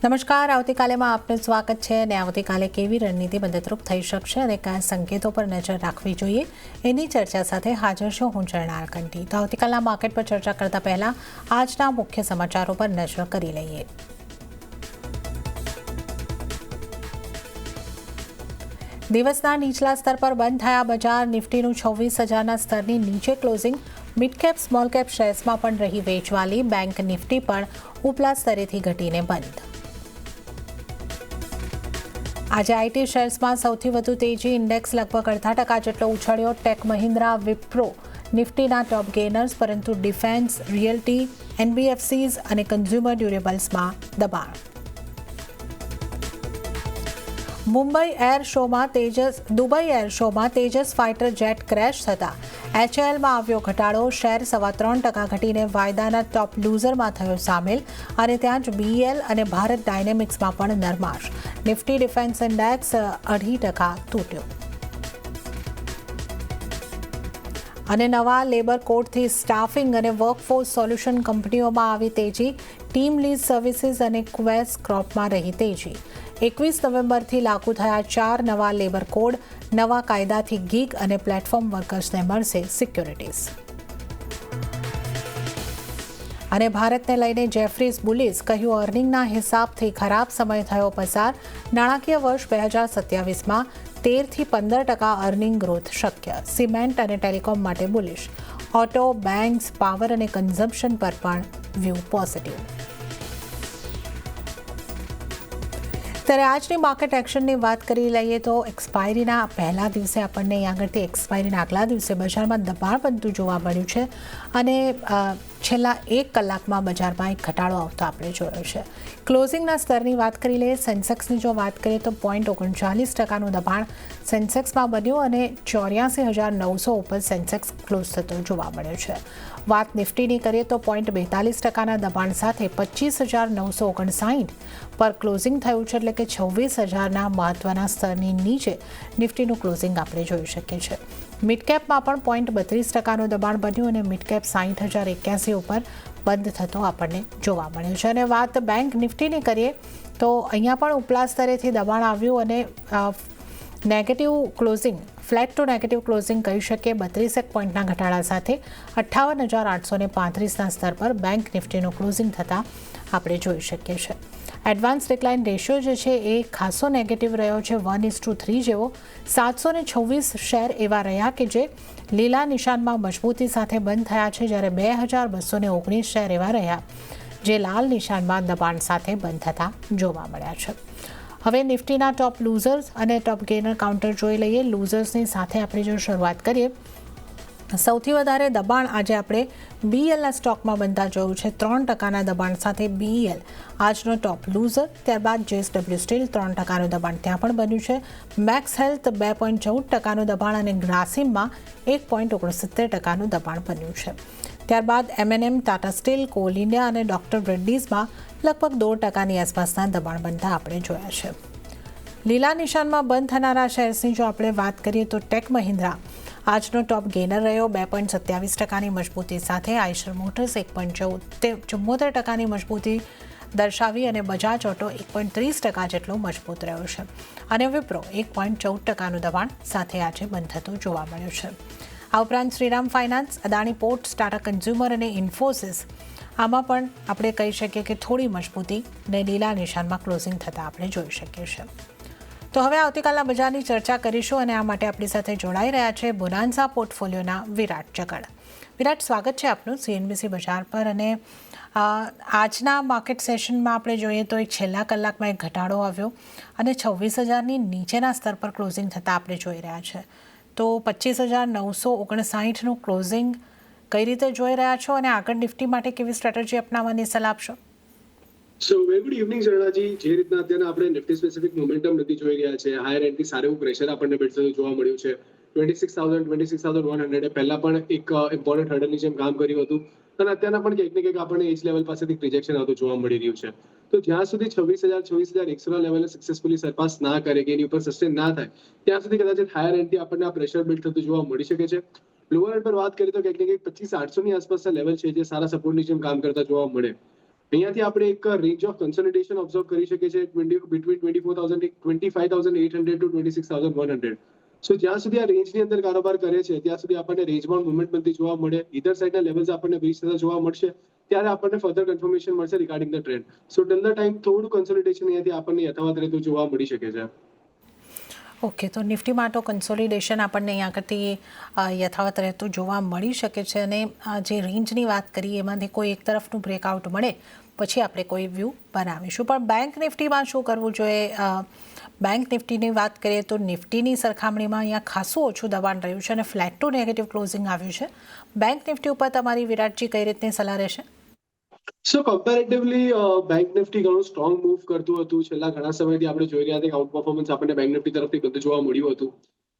નમસ્કાર, આવતીકાલેમાં આપનું સ્વાગત છે અને આવતીકાલે કેવી રણનીતિ મદદરૂપ થઈ શકશે અને કયા સંકેતો પર નજર રાખવી જોઈએ એની ચર્ચા સાથે હાજર છું હું ઝરણા કંઠી. તો આવતીકાલના માર્કેટ પર ચર્ચા કરતા પહેલા આજના મુખ્ય સમાચારો પર નજર કરી લઈએ. દિવસના નીચલા સ્તર પર બંધ થયા બજાર. નિફ્ટીનું 26,000ના સ્તરની નીચે closing. Mid cap small cap શેર્સમાં પણ રહી વેચવાલી. બેંક નિફ્ટી પણ ઉપલા સ્તરેથી ઘટીને બંધ. આજે આઈટી શેર્સમાં સૌથી વધુ તેજી. ઇન્ડેક્સ લગભગ 0.5% જેટલો ઉછળ્યો. ટેક મહિન્દ્રા, વિપ્રો નિફ્ટીના ટોપ ગેનર્સ, પરંતુ ડિફેન્સ, રિયલ્ટી, એનબીએફસીઝ અને કન્ઝ્યુમર ડ્યુરેબલ્સમાં દબાણ. દુબઈ એર શોમાં તેજસ ફાઇટર જેટ ક્રેશ થતા એચએલમાં આવ્યો ઘટાડો. શેર 3.25% ઘટીને વાયદાના ટોપ લૂઝરમાં થયો સામેલ અને ત્યાં જ બીઈએલ અને ભારત ડાયનેમિક્સમાં પણ નરમાશ. નિફ્ટી ડિફેન્સ ઇન્ડેક્સ 0.5% તૂટ્યો. અને નવા લેબર કોડથી સ્ટાફિંગ અને વર્કફોર્સ સોલ્યુશન કંપનીઓમાં આવી તેજી. ટીમ લીઝ સર્વિસીસ અને ક્વેસ ક્રોપમાં રહી તેજી. 21 નવેમ્બરથી લાગુ થયા 4 નવા લેબર કોડ. નવા કાયદાથી ગીગ અને પ્લેટફોર્મ વર્કર્સને મળશે સિક્યોરિટીઝ. અને ભારતને લઈને જેફરીઝ બુલિસ, કહ્યું અર્નિંગના હિસાબથી ખરાબ સમય થયો પસાર. નાણાકીય વર્ષ 2027માં 13% થી 15% અર્નિંગ ગ્રોથ શક્ય. સિમેન્ટ અને ટેલિકોમ માટે બુલિશ. ઓટો, બેંક્સ, પાવર અને કન્ઝમ્પશન પર પણ વ્યૂ પોઝિટિવ. ત્યારે આજની માર્કેટ એક્શનની વાત કરી લઈએ તો એક્સપાયરીના પહેલા દિવસે આપણને અહીં આગળથી એક્સપાયરીના આગલા દિવસે બજારમાં દબાણ બનતું જોવા મળ્યું છે અને છેલ્લા 1 કલાકમાં બજારમાં એક ઘટાડો આવતો આપણે જોયો છે. ક્લોઝિંગના સ્તરની વાત કરી લઈએ. સેન્સેક્સની જો વાત કરીએ તો 0.39%નું દબાણ સેન્સેક્સમાં બન્યું અને 84,900 ઉપર સેન્સેક્સ ક્લોઝ થતો જોવા મળ્યો છે. વાત નિફ્ટીની કરીએ તો 0.42%ના દબાણ સાથે 25,959 પર ક્લોઝિંગ થયું છે, એટલે કે 26,000ના મહત્વના સ્તરની નીચે નિફ્ટીનું ક્લોઝિંગ આપણે જોઈ શકીએ છીએ. મિડકેપમાં પણ 0.32%નું દબાણ બન્યું અને મિડકેપ 60,081 ઉપર બંધ થતો આપણને જોવા મળ્યું છે. અને વાત બેંક નિફ્ટીની કરીએ તો અહીંયા પણ ઉપલા સ્તરેથી દબાણ આવ્યું અને negative closing, flat to negative closing કહી શકીએ. 32 પોઈન્ટના ઘટાડા સાથે 58,835ના સ્તર પર બેંક નિફ્ટીનું ક્લોઝિંગ થતાં આપણે જોઈ શકીએ છીએ. એડવાન્સ ડિક્લાઇન રેશિયો જે છે એ ખાસો નેગેટિવ રહ્યો છે, 1:3 જેવો. 726 શેર એવા રહ્યા કે જે લીલા નિશાનમાં મજબૂતી સાથે બંધ થયા છે, જ્યારે 2,219 શેર એવા રહ્યા જે લાલ નિશાનમાં દબાણ સાથે બંધ થતા જોવા મળ્યા છે. હવે નિફ્ટીના ટોપ લૂઝર્સ અને ટોપ ગેનર કાઉન્ટર જોઈ લઈએ. લૂઝર્સની સાથે આપણે જો શરૂઆત કરીએ, સૌથી વધારે દબાણ આજે આપણે બીઈએલના સ્ટોકમાં બનતા જોયું છે. 3%ના દબાણ સાથે બીઈએલ આજનો ટોપ લૂઝર. ત્યારબાદ જેએસડબલ્યુ સ્ટીલ 3%નું દબાણ ત્યાં પણ બન્યું છે. મેક્સ હેલ્થ 2.14%નું દબાણ અને ગ્રાસિમમાં 1.69%નું દબાણ બન્યું છે. ત્યારબાદ MNM, Tata steel, call India અને ડોક્ટર રેડ્ડીઝમાં લગભગ 2%ની આસપાસના દબાણ બનતા આપણે જોયા છે. લીલા નિશાનમાં બંધ થનારા શેર્સની જો આપણે વાત કરીએ તો ટેક મહિન્દ્રા આજનો ટોપ ગેનર રહ્યો. 2.27%ની મજબૂતી સાથે આઈશર મોટર્સ 1.74%ની મજબૂતી દર્શાવી અને બજાજ ઓટો 1.30% જેટલો મજબૂત રહ્યો છે. અને વિપ્રો 1.14%નું દબાણ સાથે આજે બંધ થતું જોવા મળ્યું છે. આ ઉપરાંત Shriram finance, Adani ports, Tata consumer અને ઇન્ફોસિસ આમાં પણ આપણે કહી શકીએ કે થોડી મજબૂતી ને લીલા નિશાનમાં ક્લોઝિંગ થતાં આપણે જોઈ શકીએ છીએ. તો હવે આવતીકાલના બજારની ચર્ચા કરીશું અને આ માટે આપણી સાથે જોડાઈ રહ્યા છે બોનાન્ઝા પોર્ટફોલિયોના વિરાટ જગડ. વિરાટ, સ્વાગત છે આપનું સીએનબીસી બજાર પર. અને આજના માર્કેટ સેશનમાં આપણે જોઈએ તો એક છેલ્લા કલાકમાં એક ઘટાડો આવ્યો અને 26,000ની નીચેના સ્તર પર ક્લોઝિંગ થતાં આપણે જોઈ રહ્યા છે. તો 25,959નું ક્લોઝિંગ કઈ રીતે જોઈ રહ્યા છો અને આગળ નિફ્ટી માટે કેવી સ્ટ્રેટેજી અપનાવવાની સલાહ આપશો? સો વેરી ગુડ ઇવનિંગ ઝરણાજી. જે રીતના અત્યારે આપણે નિફ્ટી સ્પેસિફિક મોમેન્ટમ નથી જોઈ રહ્યા છે, હાયર એન્ડથી સારું એવું પ્રેશર આપણને બેઠતું જોવા મળ્યું છે. 26,100 પહેલા પણ એક ઇમ્પોર્ટન્ટ હર્ડલની જેમ કામ કર્યું હતું અને અત્યારના પણ કંઈક ને કંઈક આપણને એજ લેવલ પાસેથી રિજેક્શન આવતું જોવા મળી રહ્યું છે. તો જ્યાં સુધી 26,100 લેવલે સક્સેસફુલી સરપાસ ના કરે કે એની ઉપર સસ્ટેન ના થાય ત્યાં સુધી કદાચ હાયર એન્ડથી આપણને આ પ્રેશર બિલ્ડ થતું જોવા મળી શકે છે. લોઅર એન્ડ પર વાત કરીએ તો કંઈક ને કંઈક 25,800ની આસપાસના લેવલ છે જે સારા સપોર્ટની જેમ કામ કરતા જોવા મળે. અહીંયાથી આપણે એક રેન્જ ઓફ કન્સોલિડેશન ઓબ્ઝર્વ કરી શકીએ છીએ બિટવીન 24,000 25,800 ટુ 26,100. સો જ્યાં સુધી આ રેન્જની અંદર કારોબાર કરે છે ત્યાં સુધી આપણને રેન્જમાં મુવમેન્ટ બનતી જોવા મળે, ઇધર સાઈડના લેવલ્સ આપણને બ્રીચ થતા જોવા મળશે, ત્યારે આપણને ફર્ધર કન્ફર્મેશન મળશે regarding the trend. So till the time થોડું કન્સોલિડેશન અહીંયાથી આપણને યથાવત રહેતું જોવા મળી શકે છે. ઓકે, તો નિફ્ટીમાં તો કન્સોલિડેશન આપણને અહીંયા કરતી યથાવત રહેતું જોવા મળી શકે છે અને જે રેન્જની વાત કરીએ એમાંથી કોઈ એક તરફનું બ્રેકઆઉટ મળે પછી આપણે કોઈ વ્યૂ બનાવીશું. પણ બેંક નિફ્ટીમાં શું કરવું જોઈએ? બેંક નિફ્ટીની વાત કરીએ તો નિફ્ટીની સરખામણીમાં અહીંયા ખાસું ઓછું દબાણ રહ્યું છે અને ફ્લેટ ટુ નેગેટિવ ક્લોઝિંગ આવ્યું છે. બેંક નિફ્ટી ઉપર તમારી વિરાટજી કઈ રીતની સલાહ રહેશે? સો કમ્પેરેટિવલી બેંક નિફ્ટી ઘણું સ્ટ્રોંગ મૂવ કરતું હતું. છેલ્લા ઘણા સમયથી આપણે જોઈ રહ્યા હતા કે આઉટ પરફોર્મન્સ આપણને બેંક નિફ્ટી તરફથી બધું જોવા મળ્યું હતું.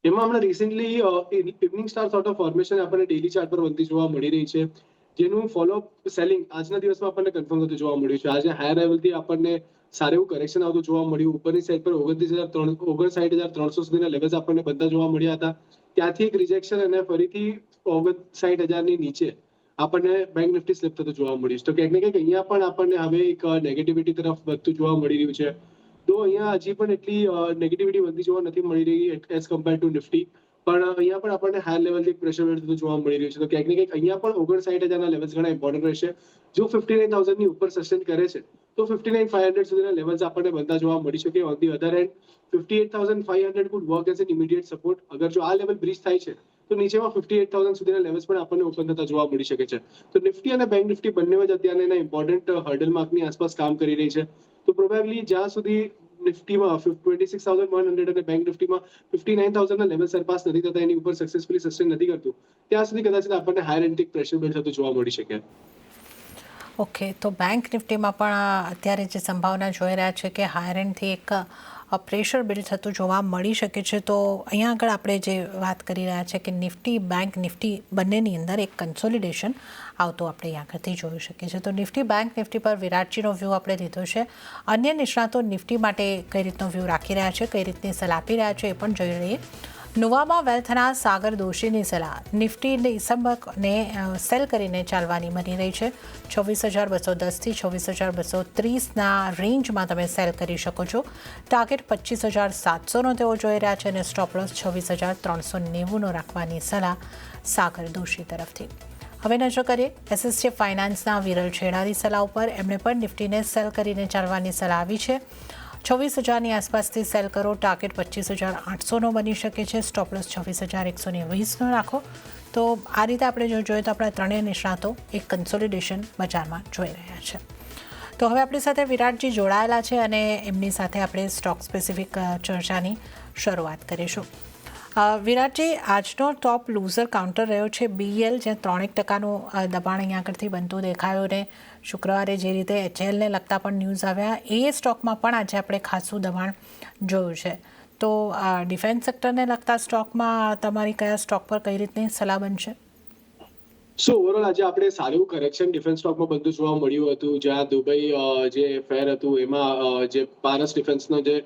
એમાં હમણાં recently evening star sort of formation આપણને ડેલી ચાર્ટ પર બનતી જોવા મળી રહી છે, જેનું ફોલોઅપ સેલિંગ આજના દિવસમાં આપણને કન્ફર્મ થતું જોવા મળ્યું છે. આજે હાયર લેવલથી આપણને સારું એવું કરેક્શન આવતું જોવા મળ્યું. ઉપરની સાઈડ પર 59,300 સુધીના લેવલ્સ આપણને બનતા જોવા મળ્યા હતા. ત્યાંથી એક રિજેક્શન અને ફરીથી 59,000ની નીચે આપણને બેંક નિફ્ટી સ્લિપ થતું જોવા મળ્યું છે. તો ક્યાંક ને ક્યાંક અહીંયા પણ આપણને હવે એક નેગેટિવિટી તરફ વધતું જોવા મળી રહ્યું છે. તો અહીંયા હજી પણ એટલી નેગેટિવિટી વધતી જોવા નથી મળી રહી એઝ કમ્પેર ટુ નિફ્ટી, પણ અહીંયા પણ આપણને હાયર લેવલથી પ્રેશર થતું જોવા મળી રહ્યું છે. તો ક્યાંક ને ક્યાંક અહીંયા પણ 59,000ના લેવલ્સ ઘણા ઇમ્પોર્ટન્ટ રહેશે. જો 59,000ની ઉપર સસ્ટેન કરે છે તો 59,500 સુધીના લેવલ્સ આપણને બનતા જોવા મળી શકે. On the other hand 58,500 food work as an immediate support. અગર જો આ લેવલ બ્રીચ થાય છે તો નીચેમાં 58,000 સુધીના લેવલ્સ પણ આપણને ઓપન થતા જોવા મળી શકે છે. તો નિફ્ટી અને બેંક નિફ્ટી બંને જ અત્યારે એના ઇમ્પોર્ટન્ટ હર્ડલ માર્કની આસપાસ કામ કરી રહી છે. તો પ્રોબેબલી જ્યાં સુધી નિફ્ટીમાં 26,100 અને બેંક નિફ્ટીમાં 59,000ના લેવલ સરપાસ નથી થતા, એની ઉપર સક્સેસફુલી સસ્ટેન નથી કરતું, ત્યાં સુધી કદાચ આપણને હાયર એન્ટિક પ્રેશર બિલ્ડ થતું જોવા મળી શકે. ઓકે, તો બેંક નિફ્ટીમાં પણ અત્યારે જે સંભાવના જોઈ રહ્યા છે કે હાયર એન્ડથી એક પ્રેશર બિલ્ડ થતું જોવા મળી શકે છે. તો અહીંયા આગળ આપણે જે વાત કરી રહ્યા છે કે નિફ્ટી બેંક નિફ્ટી બંનેની અંદર એક કન્સોલિડેશન આવતું આપણે અહીંયા આગળથી જોઈ શકીએ છીએ. તો નિફ્ટી બેંક નિફ્ટી પર વિરાટજીનો વ્યૂ આપણે લીધો છે. અન્ય નિષ્ણાતો નિફ્ટી માટે કઈ રીતનો વ્યૂ રાખી રહ્યા છે, કઈ રીતની સલાહ આપી રહ્યા છે એ પણ જોઈ લઈએ. નુવામા વેલ્થના સાગર દોશીની સલાહ, નિફ્ટીને ઇસમબકને સેલ કરીને ચાલવાની બની રહી છે. 24,210થી 24,230ના રેન્જમાં તમે સેલ કરી શકો છો. ટાર્ગેટ 25,700નો તેઓ જોઈ રહ્યા છે અને સ્ટોપ લોસ 26,390નો રાખવાની સલાહ સાગર દોશી તરફથી. હવે નજર કરીએ એસએસજે ફાઇનાન્સના વિરલ છેડાની સલાહ ઉપર. એમણે પણ નિફ્ટીને સેલ કરીને ચાલવાની સલાહ આવી છે. 24,000ની આસપાસથી સેલ કરો. ટાર્ગેટ 25,800નો બની શકે છે. સ્ટોપ લોસ 26,120નો રાખો. તો આ રીતે આપણે જો જોઈએ તો આપણા ત્રણેય નિષ્ણાતો એક કન્સોલિડેશન બજારમાં જોઈ રહ્યા છે. તો હવે આપણી સાથે વિરાટજી જોડાયેલા છે અને એમની સાથે આપણે સ્ટોક સ્પેસિફિક ચર્ચાની શરૂઆત કરીશું. વિરાટજી, આજનો ટોપ લૂઝર કાઉન્ટર રહ્યો છે બીએલ, જ્યાં 3% દબાણ અહીંયા આગળથી બનતું દેખાયું ને શુક્રવારે જે રીતે એચએલને લગતા પણ ન્યૂઝ આવ્યા એ સ્ટોકમાં પણ આજે આપણે ખાસું દબાણ જોયું છે. તો ડિફેન્સ સેક્ટરને લગતા સ્ટોકમાં તમારી કયા સ્ટોક પર કઈ રીતની સલાહ બનશે? સો ઓવરઓલ આજે આપણે સારું કરેક્શન ડિફેન્સ સ્ટોકમાં બધું જોવા મળ્યું હતું. જ્યાં દુબઈ જે ફેર હતું એમાં જે પારસ ડિફેન્સનો જે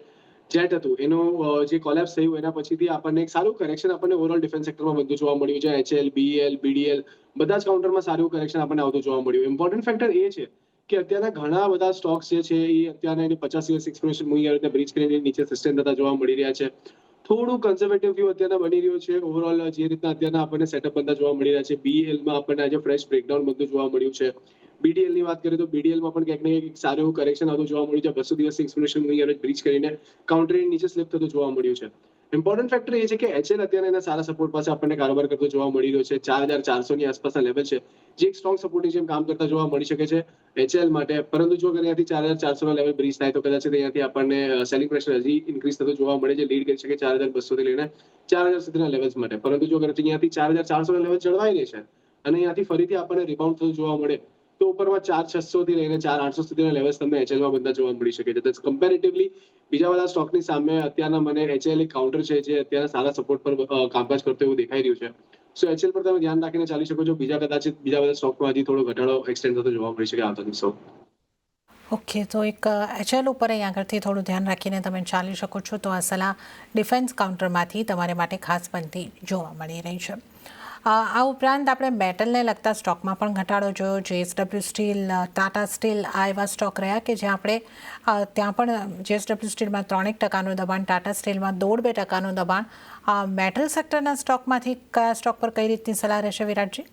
જેટ હતું એનું જે કોલેપ્સ થયું એના પછીથી આપણને એક સારું કરેક્શન આપણને ઓવરઓલ ડિફેન્સ સેક્ટરમાં બધું જોવા મળ્યું છે. એચએલ, બીએલ, બીડીએલ બધા જ કાઉન્ટરમાં સારું કરેક્શન આપણને આવતું જોવા મળ્યું. ઇમ્પોર્ટન્ટ ફેક્ટર એ છે કે અત્યારના ઘણા બધા સ્ટોક્સ જે છે એ અત્યારના એની 50 દિવસ એક્સપ્રેશન મૂવી બ્રીચ કરીને નીચે સસ્ટેન થતા જોવા મળી રહ્યા છે. થોડું કન્ઝર્વેટિવ વ્યૂ અત્યારના બની રહ્યો છે. ઓવરઓલ જે રીતના અત્યારના આપણને સેટઅપ બનતા જોવા મળી રહ્યા છે. બીએલમાં આપણને આજે ફ્રેશ બ્રેકડાઉન બધું જોવા મળ્યું છે. બીડીએલ ની વાત કરીએ તો બીડીએલમાં પણ ક્યાંક ને ક્યાંક સારું એવું કરેક્શન આવતું જોવા મળ્યું છે. 200 દિવસ એક્સપ્રેશન મૂવી બ્રીચ કરીને કાઉન્ટરની નીચે સ્લિપ થતું જોવા મળ્યું છે. ઇમ્પોર્ટન્ટ ફેક્ટર એ છે કે એચએલ અત્યારે એના સારા સપોર્ટ પાસે આપણને કારોબાર કરતો જોવા મળી રહ્યો છે. 4,400ની આસપાસના લેવલ છે જે એક સ્ટ્રોંગ સપોર્ટની જેમ કામ કરતા જોવા મળી શકે છે એચએલ માટે. પરંતુ જો અહીંયાથી 4,400ના લેવલ બ્રીચ થાય તો કદાચ અહીંયાથી આપણને સેલિંગ પ્રેશર હજી ઇન્ક્રીઝ થતો જોવા મળે છે. લીડ કરી શકે 4,200 થી લઈને 4,000 સુધીના લેવલ્સ માટે. પરંતુ જો અહીંયાથી 4,400ના લેવલ જળવાઈ રહે છે અને અહીંયાથી ફરીથી આપણને રિબાઉન્ડ થતું જોવા મળે તો ઉપરમાં 4,600 થી લઈને 4,800 સુધીના લેવલ્સ તમને એચએલમાં બધા જોવા મળી શકે છે. કમ્પેરેટિવલી બીજા બધા સ્ટોકની સામે અત્યારના મને એચએલ એક કાઉન્ટર છે જે અત્યારે સારા સપોર્ટ પર કામકાજ કરતો એવું દેખાઈ રહ્યું છે. સો એચએલ પર તમે ધ્યાન રાખીને ચાલી શકો છો. બીજા બધા સ્ટોકમાં હજી થોડો ઘટાડો એક્સટેન્ડ થતો જોવા મળી શકે આવતા દિવસો. ઓકે, તો એક એચએલ ઉપર અહીં આગળથી થોડું ધ્યાન રાખીને તમે ચાલી શકો છો. તો આ સલાહ ડિફેન્સ કાઉન્ટરમાંથી તમારે માટે ખાસ બનતી જોવા મળી રહી છે. આ ઉપરાંત આપણે મેટલને લગતા સ્ટોકમાં પણ ઘટાડો જોયો. જેએસડબલ્યુ સ્ટીલ, ટાટા સ્ટીલ આ એવા સ્ટોક રહ્યા કે જ્યાં આપણે ત્યાં પણ જેએસડબલ્યુ સ્ટીલમાં 3% દબાણ, ટાટા સ્ટીલમાં 1.5% દબાણ. મેટલ સેક્ટરના સ્ટોકમાંથી કયા સ્ટોક પર કઈ રીતની સલાહ રહેશે વિરાટજી?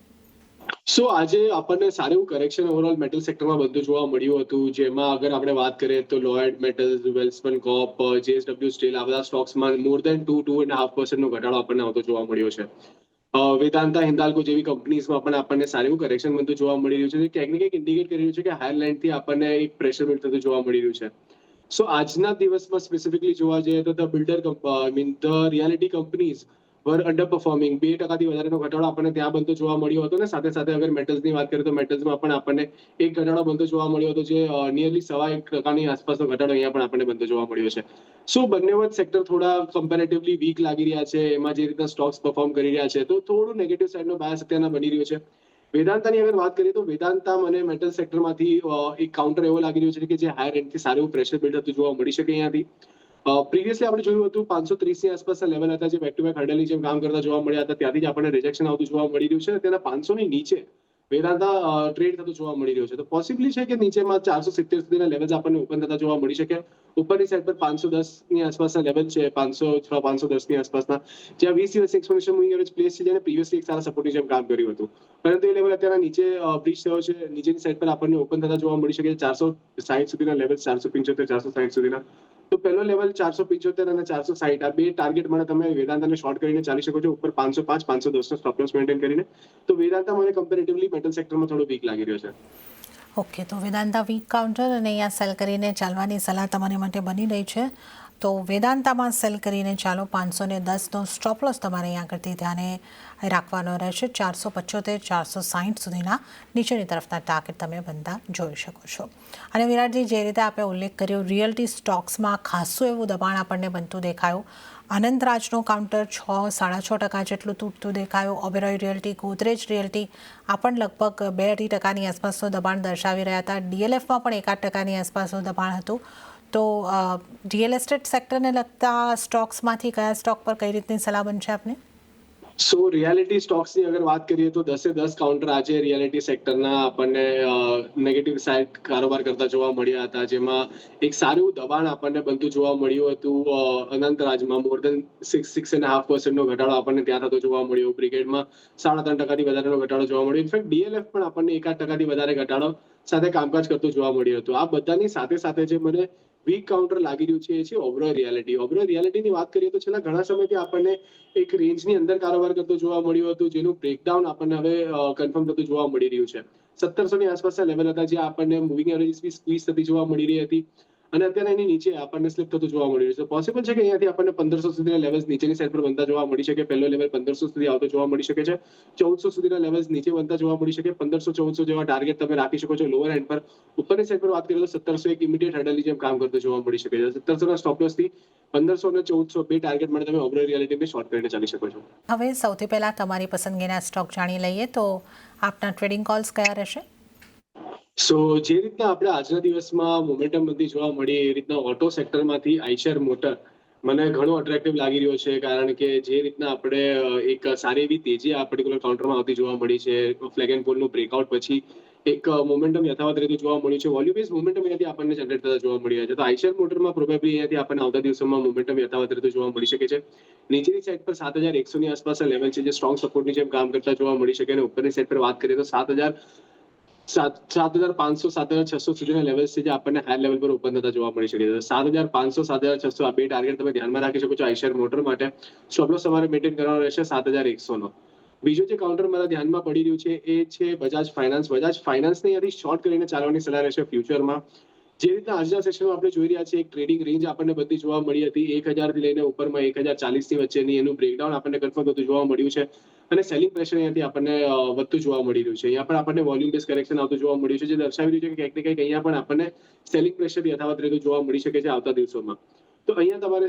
આજે આપણને સારું એવું કરેક્શન ઓવરઓલ મેટલ સેક્ટરમાં બધું જોવા મળ્યું હતું, જેમાં અગર આપણે વાત કરીએ તો Lloyd metals, Welspun Corp, JSW steel આ બધા સ્ટોક્સમાં મોર દેન 2.5% નો ઘટાડો આપણને આવતો જોવા મળ્યો છે. વેદાંતા, હિન્દાલ્કો જેવી કંપનીઝમાં પણ આપણને સારું એવું કરેક્શન બનતું જોવા મળી રહ્યું છે, જે ક્યાંક ને ક્યાંક ઇન્ડિકેટ કરી રહ્યું છે કે હાયર લાઇનથી આપણને એક પ્રેશર બિલ્ડ થતું જોવા મળી રહ્યું છે. આજના દિવસમાં સ્પેસિફિકલી જોવા જઈએ તો the reality companies were under performing. 2% વધારેનો ઘટાડો આપણને ત્યાં બનતો જોવા મળ્યો હતો. ને સાથે સાથે અગર મેટલ્સની વાત કરીએ તો મેટલ્સમાં પણ આપણને એક ઘટાડો બનતો જોવા મળ્યો હતો, જે નિયરલી 1.25% આસપાસનો ઘટાડો અહીંયા પણ આપણને બનતો જોવા મળ્યો છે. બંને જ સેક્ટર થોડા કમ્પેરેટિવલી વીક લાગી રહ્યા છે. એમાં જે રીતના સ્ટોક્સ પરફોર્મ કરી રહ્યા છે તો થોડું નેગેટિવ સાઇડનો બાયસ અત્યારના બની રહ્યો છે. વેદાંતાની અગર વાત કરીએ તો વેદાંતા મને મેટલ સેક્ટરમાંથી એક કાઉન્ટર એવો લાગી રહ્યો છે કે જે હાયર એન્ડથી સારું પ્રેશર બિલ્ડ થતું જોવા મળી શકે અહીંયાથી. પ્રીવિયસલી આપણે જોયું હતું 530 ની આસપાસના લેવલ હતા, જે બેક ટુ બેક હર્ડલની જેમ કામ કરતા જોવા મળ્યા હતા. ત્યાંથી જ આપણને રિજેક્શન આવતું જોવા મળી રહ્યું છે. તેના 500 ની નીચે વેદાંતા ટ્રેડ થતું જોવા મળી રહ્યો છે. તો પોસિબલી છે કે નીચેમાં 470 સુધીના લેવલ્સ આપણને ઓપન થતા જોવા મળી શકે. ઉપરની સાઈડ પર 510 ની આસપાસના લેવલ છે, 506, 510 ની આસપાસના, જ્યાં 20 દિવસ એક્સપોનેન્શિયલ મૂવિંગ એવરેજ પ્લેસ છે, જેને પ્રીવિયસલી એક સારા સપોર્ટની જેમ કામ કર્યું હતું. પરંતુ એ લેવલ અત્યારે નીચે બ્રીચ થયો છે. નીચેની સાઈડ પર આપણને ઓપન થતા જોવા મળી શકે છે 460 સુધીના લેવલ, 475, 460 સુધીના. તો પહેલો લેવલ 475 અને 460 આ બે ટાર્ગેટ મને તમે વેદાંતાને શોર્ટ કરીને ચાલી શકો છો. ઉપર 505, 510 નો સ્ટોપ લોસ મેન્ટેન કરીને. તો વેદાંતા મને કમ્પેરેટિવલી મેટલ સેક્ટરમાં થોડો વીક લાગી રહ્યો છે. ઓકે, તો વેદાંતા વીક કાઉન્ટર અને અહીંયા સેલ કરીને ચાલવાની સલાહ તમારી માટે બની રહી છે. તો વેદાંતામાં સેલ કરીને ચાલો. 510નો સ્ટોપ લોસ તમારે અહીંયા આગળથી ધ્યાને રાખવાનો રહેશે. 475, 460 સુધીના નીચેની તરફના ટાર્ગેટ તમે બનતા જોઈ શકો છો. અને વિરાટજી, જે રીતે આપણે ઉલ્લેખ કર્યો, રિયલ્ટી સ્ટોક્સમાં ખાસું એવું દબાણ આપણને બનતું દેખાયું. અનંતરાજનો કાઉન્ટર 6-6.5% જેટલું તૂટતું દેખાયું. ઓબેરોય રિયલ્ટી, ગોદરેજ રિયલ્ટી આ પણ લગભગ 2% આસપાસનું દબાણ દર્શાવી રહ્યા હતા. ડીએલએફમાં પણ 1-8% આસપાસનું દબાણ હતું. તો રિયલ એસ્ટેટ સેક્ટરને લગતા સ્ટોક્સમાંથી કયા સ્ટોક પર કઈ રીતની સલાહ બનશે આપને? રિયાલિટી સ્ટોક્સની અગર વાત કરીએ તો 10 કાઉન્ટર આજે રિયાલિટી સેક્ટરના આપણને નેગેટિવ સાઇડ કારોબાર કરતા જોવા મળ્યા હતા, જેમાં એક સારું દબાણ આપણને બનતું જોવા મળ્યું હતું. અનંતરાજમાં મોર દેન 6.5% નો ઘટાડો આપણને ત્યાં થતો જોવા મળ્યો. બ્રિગેડમાં 3.5% વધારેનો ઘટાડો જોવા મળ્યો. ઇનફેક્ટ ડીએલએફ પણ આપણને 1-8% વધારે ઘટાડો સાથે કામકાજ કરતું જોવા મળ્યું હતું. આ બધાની સાથે સાથે જે મને વીક કાઉન્ટર લાગી રહ્યું છે એ છે ઓબેરોય રિયાલિટી. ઓબેરોય રિયાલિટીની વાત કરીએ તો છેલ્લા ઘણા સમયથી આપણને એક રેન્જની અંદર કારોબાર કરતો જોવા મળ્યું હતું, જેનું બ્રેકડાઉન આપણને હવે કન્ફર્મ થતું જોવા મળી રહ્યું છે. 1700 ની આસપાસના લેવલ હતા, જે આપણને મૂવિંગ એવરેજ સ્ક્વીઝ થતી જોવા મળી રહી હતી. અને અત્યારે એની નીચે આપણને સ્લિપ થતું જોવા મળી રહ્યું છે. પોસિબલ છે કે અહીંયાથી આપણને 1500 સુધીના લેવલ્સ નીચેની સાઈડ પર બનતા જોવા મળી શકે. પહેલો લેવલ 1500 સુધી આવતો જોવા મળી શકે છે. 1400 સુધીના લેવલ્સ નીચે બનતા જોવા મળી શકે. 1500-1400 જેવા ટાર્ગેટ તમે રાખી શકો છો લોઅર એન્ડ પર. ઉપરની સાઈડ પર વાત કરીએ તો 1700 એક ઇમિડિયેટ હર્ડલની જેમ કામ કરતો જોવા મળી શકે છે. 1700 ના સ્ટોપ લોસથી 1500 અને 1400 બે ટાર્ગેટ માટે તમે ઓબેરોય રિયાલિટીને શોર્ટ કરીને ચાલી શકો છો. હવે સૌથી પહેલા તમારી પસંદગીના સ્ટોક જાણી લઈએ. તો આપના ટ્રેડિંગ કોલ્સ કયા રહેશે? જે રીતના આપણે આજના દિવસમાં મોમેન્ટમ બધી જોવા મળી, એ રીતના ઓટો સેક્ટરમાંથી આઈશર મોટર મને ઘણો અટ્રેક્ટિવ લાગી રહ્યો છે. કારણ કે જે રીતના આપણે એક સારી એવી તેજી આ પર્ટિક્યુલર કાઉન્ટરમાં આવતી જોવા મળી છે. ફ્લેગ એન્ડ પોલનું બ્રેકઆઉટ પછી એક મોમેન્ટમ યથાવત રહેતું જોવા મળ્યું છે. વોલ્યુમ બેઝ મોમેન્ટમ અહીંયાથી આપણને જનરેટ થતા જોવા મળી રહ્યા છે. તો આઈશર મોટરમાં પ્રોબેબલી અહીંયાથી આપણને આવતા દિવસોમાં મોમેન્ટમ યથાવત રહેતું જોવા મળી શકે છે. નીચેની સાઈડ પર 7100 ની આસપાસના લેવલ છે, જે સ્ટ્રોંગ સપોર્ટની જેમ કામ કરતા જોવા મળી શકે. અને ઉપરની સાઈડ પર વાત કરીએ તો 7500, 7600 સુધીના લેવલ્સ છે, જે આપણને હાયર લેવલ પર ઓપન થતા જોવા મળી શકે છે. 7500, 7600 આ બે ટાર્ગેટ તમે ધ્યાનમાં રાખી શકો છો આઈશર મોટર માટે. સ્ટોપ લોસ તમારે મેન્ટેન કરવાનો રહેશે 7100 નો. બીજો જે કાઉન્ટર મારા ધ્યાનમાં પડી રહ્યું છે એ છે બજાજ ફાઇનાન્સ. બજાજ ફાઇનાન્સને અહીંયાથી શોર્ટ કરીને ચાલવાની સલાહ રહેશે ફ્યુચરમાં. જે રીતના આજના સેશનમાં આપણે જોઈ રહ્યા છીએ, એક ટ્રેડિંગ રેન્જ આપણને બધી જોવા મળી હતી 1000 થી લઈને ઉપરમાં 1040 ની વચ્ચેની. એનું બ્રેકડાઉન આપણને કન્ફર્મ થતું જોવા મળ્યું છે. અને સેલિંગ પ્રેશર અહીંયાથી આપણને વધતું જોવા મળી રહ્યું છે. અહીંયા પણ આપણને વોલ્યુમ બેઝ કરેક્શન આવતું જોવા મળ્યું છે, જે દર્શાવી રહ્યું છે કે ક્યાંક ને ક્યાંક અહીંયા પણ આપણને સેલિંગ પ્રેશર યથાવત રહેતું જોવા મળી શકે છે આવતા દિવસોમાં. તો અહીંયા તમારે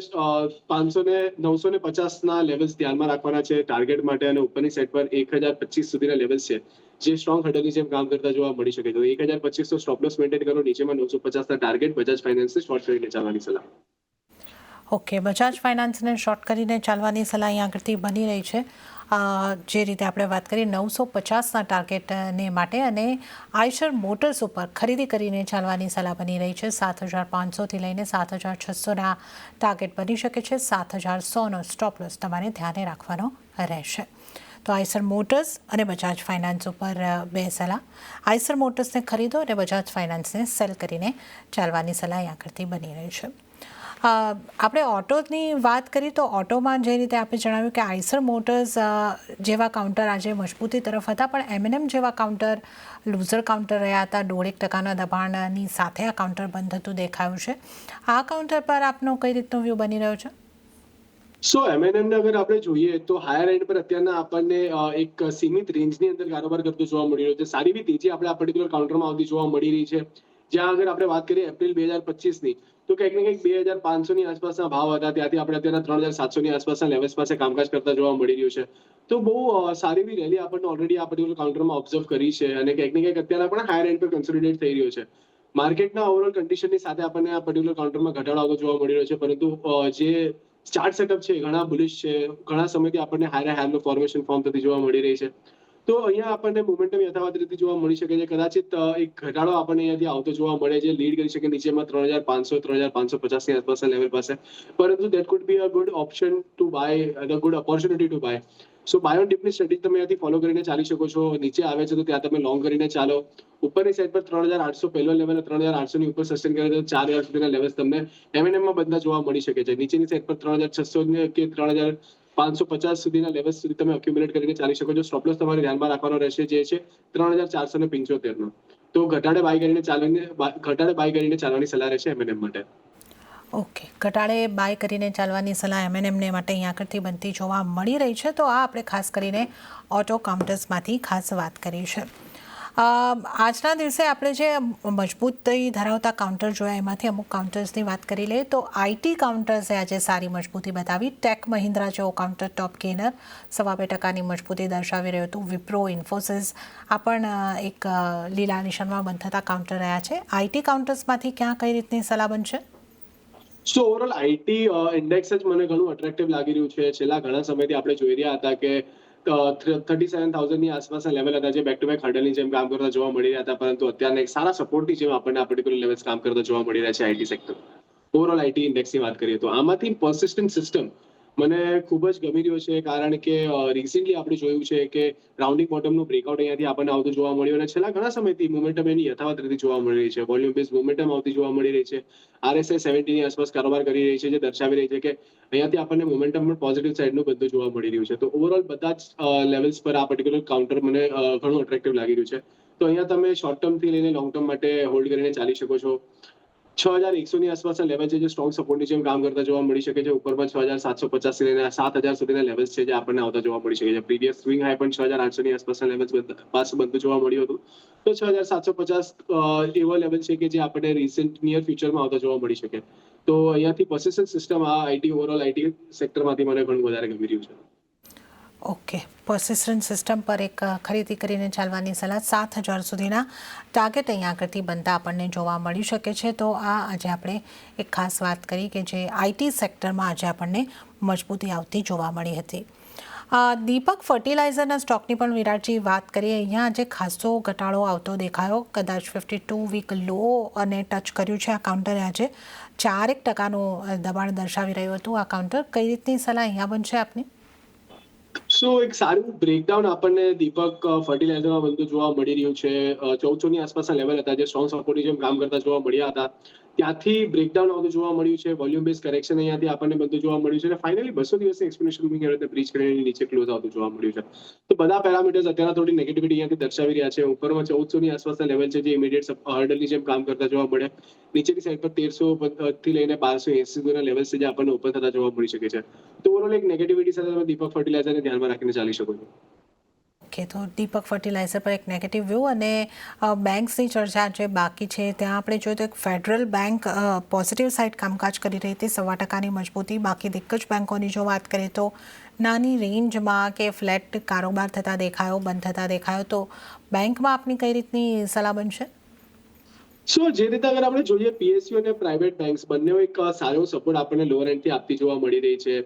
950 ના લેવલ્સ ધ્યાનમાં રાખવાના છે ટાર્ગેટ માટે. અને ઉપરની સાઈડ પર 1025 સુધીના લેવલ્સ છે, જે સ્ટ્રોંગ હર્ડલની જેમ કામ કરતા જોવા મળી શકે. તો 1025 નો સ્ટોપ લોસ મેન્ટેન કરો. નીચેમાં 950 ના ટાર્ગેટ બજાજ ફાઇનાન્સને શોર્ટ કરીને ચાલવાની સલાહ. ઓકે, બજાજ ફાઇનાન્સને શોર્ટ કરીને ચાલવાની સલાહ અહીંયા આગળથી બની રહી છે. જે રીતે આપણે વાત કરી 950ના ટાર્ગેટને માટે અને આઈશર મોટર્સ ઉપર ખરીદી કરીને ચાલવાની સલાહ બની રહી છે. 7,500થી લઈને 7,600ના ટાર્ગેટ બની શકે છે. 7,100નો સ્ટોપ લોસ તમારે ધ્યાને રાખવાનો રહેશે. તો આઈસર મોટર્સ અને બજાજ ફાઇનાન્સ ઉપર બે સલાહ. આઈસર મોટર્સને ખરીદો અને બજાજ ફાઇનાન્સને સેલ કરીને ચાલવાની સલાહ અહીંયા કરતી બની રહી છે. આપણે ઓટોની વાત કરી તો ઓટોમાં જે રીતે આપણે જણાવ્યું કે આઈસર મોટર્સ જેવા કાઉન્ટર આજે મજબૂતી તરફ હતા, પણ એમએનએમ જેવા કાઉન્ટર લૂઝર કાઉન્ટર રહ્યા હતા. 1.5% દબાણની સાથે આ કાઉન્ટર બંધ થતું દેખાયું છે. આ કાઉન્ટર પર આપનો કઈ રીતનો વ્યૂ બની રહ્યો છે? સો એમએનએમ ને અગર આપણે જોઈએ તો હાયર એન્ડ પર અત્યારના આપણને એક સીમિત રેન્જની અંદર કારોબાર કરતો જોવા મળી રહ્યો છે. સારી એવી તેજી આપણે આ પર્ટિક્યુલર કાઉન્ટરમાં આવતી જોવા મળી રહી છે. જ્યાં આગળ આપણે વાત કરીએ એપ્રિલ 2025ની તો કંઈક ને કંઈક 2,500ની આસપાસના ભાવ હતા, ત્યાંથી આપણે અત્યારના 3,700ની આસપાસના લેવલ્સ પાસે કામકાજ કરતા જોવા મળી રહ્યું છે. તો બહુ સારી એવી રેલી આપણને ઓલરેડી આ પર્ટિક્યુલર કાઉન્ટરમાં ઓબ્ઝર્વ કરી છે અને કંઈક ને કંઈક અત્યારે પણ હાયર એન્ડ પર કન્સોલિડેટ થઈ રહ્યો છે. માર્કેટના ઓવરઓલ કન્ડિશનની સાથે આપણને આ પર્ટિક્યુલર કાઉન્ટરમાં ઘટાડો આવતો જોવા મળી રહ્યો છે, પરંતુ જે ચાર્ટ સેટઅપ છે ઘણા બુલિશ છે. ઘણા સમયથી આપણને હાયરનું ફોર્મેશન ફોર્મ થતી જોવા મળી રહી છે. તો અહીંયા આપણને મોમેન્ટમ યથાવત રીતે જોવા મળી શકે છે. કદાચિત એક ઘટાડો આપણને અહીંયાથી આવતો જોવા મળે છે, લીડ કરી શકે નીચેમાં 3,500 3,550ની આસપાસના લેવલ પાસે. પરંતુ that could be a good option to buy, the good opportunity to buy. So buy on ડિપની સ્ટ્રેટેજી તમે અહીંયાથી ફોલો કરીને ચાલી શકો છો. નીચે આવે છે તો ત્યાં તમે લોંગ કરીને ચાલો. ઉપરની સાઈડ પર 3,800 પહેલો લેવલ, 3,800ની ઉપર સસ્ટેન કરે તો 4,000 સુધીના લેવલ્સ તમને એમએનએમમાં બંધા જોવા મળી શકે છે. નીચેની સાઈડ પર 3,600 કે 3,550 સુધીના લેવલ્સ સુધી તમે અક્યુમ્યુલેટ કરીને ચાલી શકો છો. સ્ટોપ લોસ તમારે ધ્યાનમાં રાખવાનો રહેશે, જે છે 3,475નો. તો ઘટાડે બાય કરીને ચાલવાની સલાહ રહેશે એમએનએમ માટે. ઓકે, ઘટાડે બાય કરીને ચાલવાની સલાહ એમએનએમને માટે અહીંયા આગળથી બનતી જોવા મળી રહી છે. તો આ આપણે ખાસ કરીને ઓટો કાઉન્ટર્સમાંથી ખાસ વાત કરી છે. આજના દિવસે આપણે જે મજબૂતી ધરાવતા કાઉન્ટર જોયા એમાંથી અમુક કાઉન્ટર્સની વાત કરી લઈએ તો આઈટી કાઉન્ટર્સે આજે સારી મજબૂતી બતાવી. ટેક મહિન્દ્રા જેવો કાઉન્ટર ટોપ ગેનર 2.5% મજબૂતી દર્શાવી રહ્યું હતું. વિપ્રો, ઇન્ફોસિસ આ પણ એક લીલા નિશાનમાં બંધ થતા કાઉન્ટર રહ્યા છે. આઈટી કાઉન્ટર્સમાંથી ક્યાં કઈ રીતની સલાહ બનશે? સો ઓવરઓલ આઈટી ઇન્ડેક્સ જ મને ઘણું અટ્રેક્ટિવ લાગી રહ્યું છે. છેલ્લા ઘણા સમયથી આપણે જોઈ રહ્યા હતા કે 37,000ની આસપાસના લેવલ હતા, જે બેક ટુ બેક હર્ડલની જેમ કામ કરતા જોવા મળી રહ્યા હતા, પરંતુ અત્યારે એક સારા સપોર્ટની જેમ આપણને આ પર્ટિક્યુલર લેવલ્સ કામ કરતા જોવા મળી રહ્યા છે આઈટી સેક્ટર. ઓવરઓલ આઈટી ઇન્ડેક્સની વાત કરીએ તો આમાંથી પર્સિસ્ટન્ટ સિસ્ટમ મને ખૂબ જ ગમી રહ્યો છે, કારણ કે રિસેન્ટલી આપણે જોયું છે કે રાઉન્ડિંગ બોટમનું બ્રેકઆઉટ અહીંયાથી આપણને આવતું જોવા મળ્યું અને છેલ્લા ઘણા સમયથી મોમેન્ટમ એની યથાવત રીતે જોવા મળી રહી છે. વોલ્યુમ બેઝ મોમેન્ટમ આવતી જોવા મળી રહી છે. RSI 70ની આસપાસ કારોબાર કરી રહી છે, જે દર્શાવી રહી છે કે અહીંયાથી આપણને મોમેન્ટમ પણ પોઝિટિવ સાઈડનું બધું જોવા મળી રહ્યું છે. તો ઓવરઓલ બધા જ લેવલ્સ પર આ પર્ટિક્યુલર કાઉન્ટર મને ઘણું અટ્રેક્ટિવ લાગી રહ્યું છે. તો અહીંયા તમે શોર્ટ ટર્મથી લઈને લોંગ ટર્મ માટે હોલ્ડ કરીને ચાલી શકો છો. 6,100ની આસપાસના લેવલ છે, જે સ્ટ્રોંગ સપોર્ટની જેમ કામ કરતા જોવા મળી શકે છે. ઉપરમાં 6,750 થી લઈને 7,000 સુધીના લેવલ્સ છે, જે આપણને આવતા જોવા મળી શકે છે. પ્રીવિયસ સ્વિંગ હાઈ પણ 6,800ની આસપાસના લેવલ્સ પાસે બનતું જોવા મળ્યું હતું. તો 6,750 એવો લેવલ છે કે જે આપણને રિસેન્ટ નિયર ફ્યુચરમાં આવતા જોવા મળી શકે. તો અહીંયાથી પર્સિસ્ટન્ટ સિસ્ટમ આ આઈટી ઓવરઓલ આઈટી સેક્ટરમાંથી મને ઘણું વધારે ગમી રહ્યું છે. ઓકે, પર્સિસ્ટન્ટ સિસ્ટમ પર એક ખરીદી કરીને ચાલવાની સલાહ. 7,000 સુધીના ટાર્ગેટ અહીંયા આગળથી બનતા આપણને જોવા મળી શકે છે. તો આ આજે આપણે એક ખાસ વાત કરી કે જે આઈટી સેક્ટરમાં આજે આપણને મજબૂતી આવતી જોવા મળી હતી. દીપક ફર્ટિલાઇઝરના સ્ટોકની પણ વિરાટજી વાત કરીએ. અહીંયા આજે ખાસો ઘટાડો આવતો દેખાયો. કદાચ 52 વીક લો અને ટચ કર્યું છે આ કાઉન્ટરે. આજે 4% દબાણ દર્શાવી રહ્યું હતું આ કાઉન્ટર. કઈ રીતની સલાહ અહીંયા બનશે આપની? સો એક સારું બ્રેકડાઉન આપણને દીપક ફર્ટિલાઇઝરમાં બનતું જોવા મળી રહ્યું છે. 1,400ની આસપાસના લેવલ હતા, જે સ્ટ્રોંગ સપોર્ટની જેમ કામ કરતા જોવા મળ્યા હતા. ત્યાંથી બ્રેકડાઉન આવતું જોવા મળ્યું છે. વોલ્યુમ બેઝ કરેક્શન અહીંયાથી આપણને બધું જોવા મળ્યું છે અને ફાઇનલી 200 દિવસની એક્સપ્લેનેશન મૂવિંગ એવરેજને બ્રીચ કરીને નીચે ક્લોઝ આવતું જોવા મળ્યું છે. તો બધા પેરામીટર્સ અત્યારે થોડી નેગેટિવિટી અહીંયાથી દર્શાવી રહ્યા છે. ઉપરમાં 1,400ની આસપાસના લેવલ છે, જે ઇમિડિયેટ હર્ડલની જેમ કામ કરતા જોવા મળે. નીચેની સાઈડ પર 1,300 થી લઈને 1,280 સુધીના લેવલ્સ છે, જે આપણને ઓપન થતા જોવા મળી શકે છે. તો ઓવરઓલ એક નેગેટિવિટી સાથે તમે દીપક ફર્ટિલાઇઝરને ધ્યાનમાં રાખીને ચાલી શકો છો. ઓકે, તો દીપક ફર્ટિલાઇઝર પર એક નેગેટિવ વ્યૂ. અને બેંક્સની ચર્ચા જે બાકી છે ત્યાં આપણે જોઈએ તો એક ફેડરલ બેંક પોઝિટિવ સાઇડ કામકાજ કરી રહી હતી, 1.25%ની મજબૂતી. બાકી દિગ્ગજ બેંકોની જો વાત કરીએ તો નાની રેન્જમાં કે ફ્લેટ કારોબાર થતા દેખાયો, બંધ થતા દેખાયો. તો બેંકમાં આપની કઈ રીતની સલાહ બનશે? સો જે રીતે અગર આપણે જોઈએ પીએસયુ અને પ્રાઇવેટ બેંક્સ બંને એક સારો સપોર્ટ આપણને લોઅર એન્ડથી આપતી જોવા મળી રહી છે.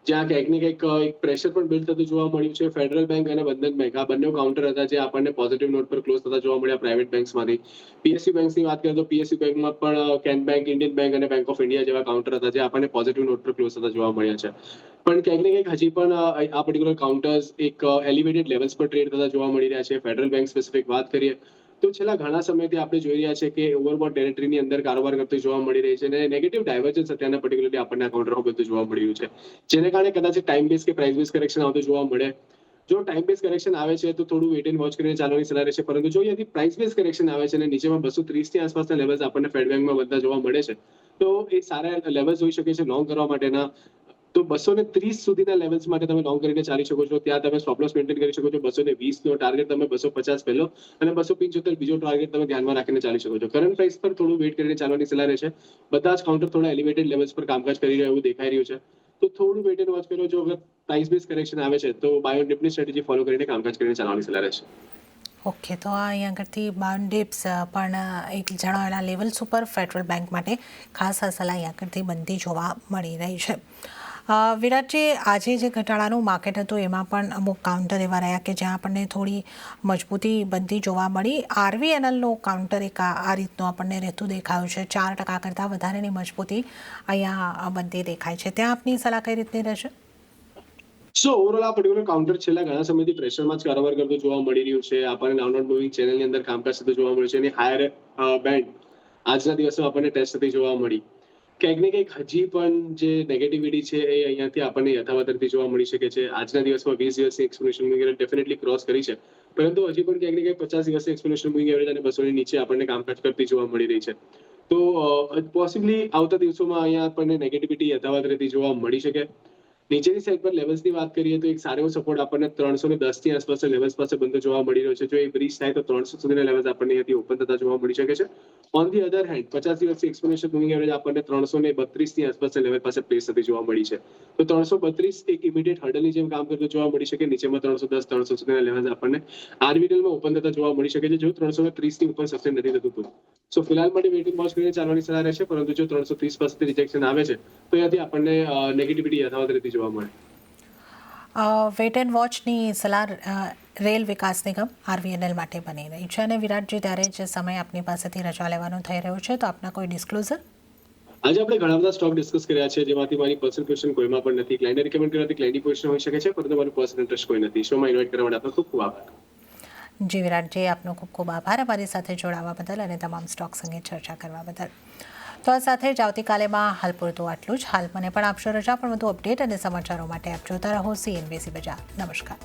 જ્યાં કંઈક ને કંઈક એક પ્રેશર પણ બિલ્ડ થતું જોવા મળ્યું છે. ફેડરલ બેંક અને બંધન બેંક આ બંને કાઉન્ટર હતા જે આપણને પોઝિટિવ નોટ પર ક્લોઝ થતા જોવા મળ્યા પ્રાઇવેટ બેંક્સમાંથી. પીએસયુ બેંક્સની વાત કરીએ તો પીએસયુ બેંકમાં પણ કેન બેંક, ઇન્ડિયન બેંક અને બેંક ઓફ ઇન્ડિયા જેવા કાઉન્ટર હતા જે આપણને પોઝિટિવ નોટ પર ક્લોઝ થતા જોવા મળ્યા છે. પણ ક્યાંક ને ક્યાંક હજી પણ આ પર્ટિક્યુલર કાઉન્ટર્સ એક એલિવેટેડ લેવલ્સ પર ટ્રેડ થતા જોવા મળી રહ્યા છે. ફેડરલ બેંક સ્પેસિફિક વાત કરીએ તો છેલ્લા ઘણા સમયથી આપણે જોઈ રહ્યા છે કે ઓવરબોટ ટેરેટરીની અંદર કારોબાર કરતું જોવા મળી રહી છે અને નેગેટિવ ડાયવર્જન્સ અત્યારના પર્ટિક્યુલરલી આપણને આ કાઉન્ટરમાં બધું જોવા મળી રહ્યું છે. જેને કારણે કદાચ ટાઈમ બેઝ કે પ્રાઇસ બેઝ કરેક્શન આવતું જોવા મળે. જો ટાઈમ બેઝ કરેક્શન આવે છે તો થોડું વેટ એન્ડ વોચ કરીને ચાલવાની સલાહ રહેશે, પરંતુ જો અહીંયાથી પ્રાઇસ બેઝ કરેક્શન આવે છે અને નીચેમાં 230 ની આસપાસના લેવલ્સ આપણને ફેડ બેંકમાં વધતા જોવા મળે છે તો એ સારા લેવલ્સ હોઈ શકે છે લોંગ કરવા માટેના. તો 230 સુધીના લેવલ્સ માટે તમે લોંગ કરીને ચાલી શકો છો. ત્યાં તમે સ્ટોપ લોસ મેન્ટેન કરી શકો છો. 220 નો ટાર્ગેટ તમે 250 પહેલો અને 275 બીજો ટાર્ગેટ તમે ધ્યાનમાં રાખીને ચાલી શકો છો. કરંટ પ્રાઇસ પર થોડું વેટ કરીને ચાલવાની સલાહ રહેશે. બધા જ કાઉન્ટર થોડા એલિવેટેડ લેવલ્સ પર કામકાજ કરી રહ્યા એવું દેખાઈ રહ્યું છે. તો થોડું વેટ એન્ડ વોચ કરો. જો અગર પ્રાઇસ બેઝ કરેક્શન આવે છે તો બાયો ડિપની સ્ટ્રેટેજી ફોલો કરીને કામકાજ કરીને ચાલવાની સલાહ રહેશે. ઓકે, તો અહીં આગળથી બાઉન્ડ ડિપ્સ પણ એક જણાવેલા લેવલ્સ ઉપર ફેડરલ બેંક માટે ખાસ આ સલાહ અહીં આગળથી બનતી જોવા મળી રહી છે. વિરાટજી, આજે જે ઘટાડાનું માર્કેટ હતું એમાં પણ અમુક કાઉન્ટર એવા રહ્યા કે જ્યાં આપણને થોડી મજબૂતી બનતી જોવા મળી. આરવીએનએલનું કાઉન્ટર એક આ રીતનું આપણને રહેતું દેખાયું છે. 4% કરતાં વધારેની મજબૂતી અહીંયા બનતી દેખાય છે. ત્યાં આપની સલાહ કઈ રીતની રહેશે? ઓવરઓલ આ પર્ટિક્યુલર કાઉન્ટર છેલ્લા ઘણા સમયથી પ્રેશરમાં જ કારોબાર કરતું જોવા મળી રહ્યું છે. આપણને ડાઉનવર્ડ મૂવિંગ ચેનલની અંદર કામકાજ થતું જોવા મળ્યું છે અને હાયર બેન્ડ આજના દિવસમાં આપણને ટેસ્ટ થતી જોવા મળી. ક્યાંક ને ક્યાંક હજી પણ જે નેગેટિવિટી છે એ અહીંયાથી આપણને યથાવત રહેતી જોવા મળી શકે છે. આજના દિવસમાં 20 દિવસની explanation moving average definitely cross કરી છે, પરંતુ હજી પણ ક્યાંક ને ક્યાંક 50 દિવસની એક્સપ્લેનેશન મૂવિંગ એવરેજ અને 200 ની નીચે આપણને કામકાજ કરતી જોવા મળી રહી છે. તો પોસિબલી આવતા દિવસોમાં અહીંયા આપણને નેગેટિવિટી યથાવત રહેતી જોવા મળી શકે. નીચેની સાઈડ પર લેવલ્સની વાત કરીએ તો એક સારો એવો સપોર્ટ આપણને 310 ની આસપાસ લેવલ્સ પાસે બંધ જોવા મળી રહ્યો છે. જો એ બ્રીચ થાય તો 300 સુધીના લેવલ્સ આપણને અહીંયાથી ઓપન થતા જોવા મળી શકે છે. ઓન ધી અધર હેન્ડ 50 દિવસની એક્સપ્લેનેશન મૂવિંગ એવરેજ આપણને 332 ની આસપાસ લેવલ પાસે પ્લેસ થતી જોવા મળી છે. તો 332 એક ઇમિડિયેટ હર્ડલની જેમ કામ કરતું જોવા મળી શકે. નીચેમાં 310 300 સુધીના લેવલ્સ આપણને આરબીએલમાં ઓપન થતા જોવા મળી શકે છે જો 330 ની ઉપર સસ્ટેન નથી થતું તો. ફિલહાલ માટે વેઇટિંગ વોચ કરીને ચાલવાની સલાહ રહેશે, પરંતુ જો 330 પાસેથી રિજેક્શન આવે છે તો અહીંયાથી આપણને નેગેટિવિટી યથાવત રહેતી જોવા મળે. વેટ એન્ડ વોચની સલાહ રેલ વિકાસ નિગમ આરવીએનએલ માટે બની રહી છે. અને વિરાટજી, ત્યારે જ સમય આપની પાસેથી રજા લેવાનો થઈ રહ્યો છે, તો આપના કોઈ ડિસ્ક્લોઝર? આજે આપણે ઘણા બધા સ્ટોક ડિસ્કસ કર્યા છે જેમાંથી મારી પર્સનલ પોઝિશન કોઈમાં પણ નથી. ક્લાયન્ટે રિકમેન્ડ કર્યાથી ક્લાયન્ટની પોઝિશન હોઈ શકે છે, પરંતુ મારું પર્સનલ ઇન્ટરેસ્ટ કોઈ નથી. શોમાં ઇન્વાઇટ કરવા માટે આપનો ખૂબ ખૂબ આભાર. જી વિરાટજી, આપનો ખૂબ ખૂબ આભાર અમારી સાથે જોડાવા બદલ અને તમામ સ્ટોક્સ અંગે ચર્ચા કરવા બદલ. તો આ સાથે જ આવતીકાલેમાં હાલ પૂરતું આટલું જ. હાલ મને પણ આપશો રજા, પણ વધુ અપડેટ અને સમાચારો માટે આપ જોતા રહો CNBC બજાર. નમસ્કાર.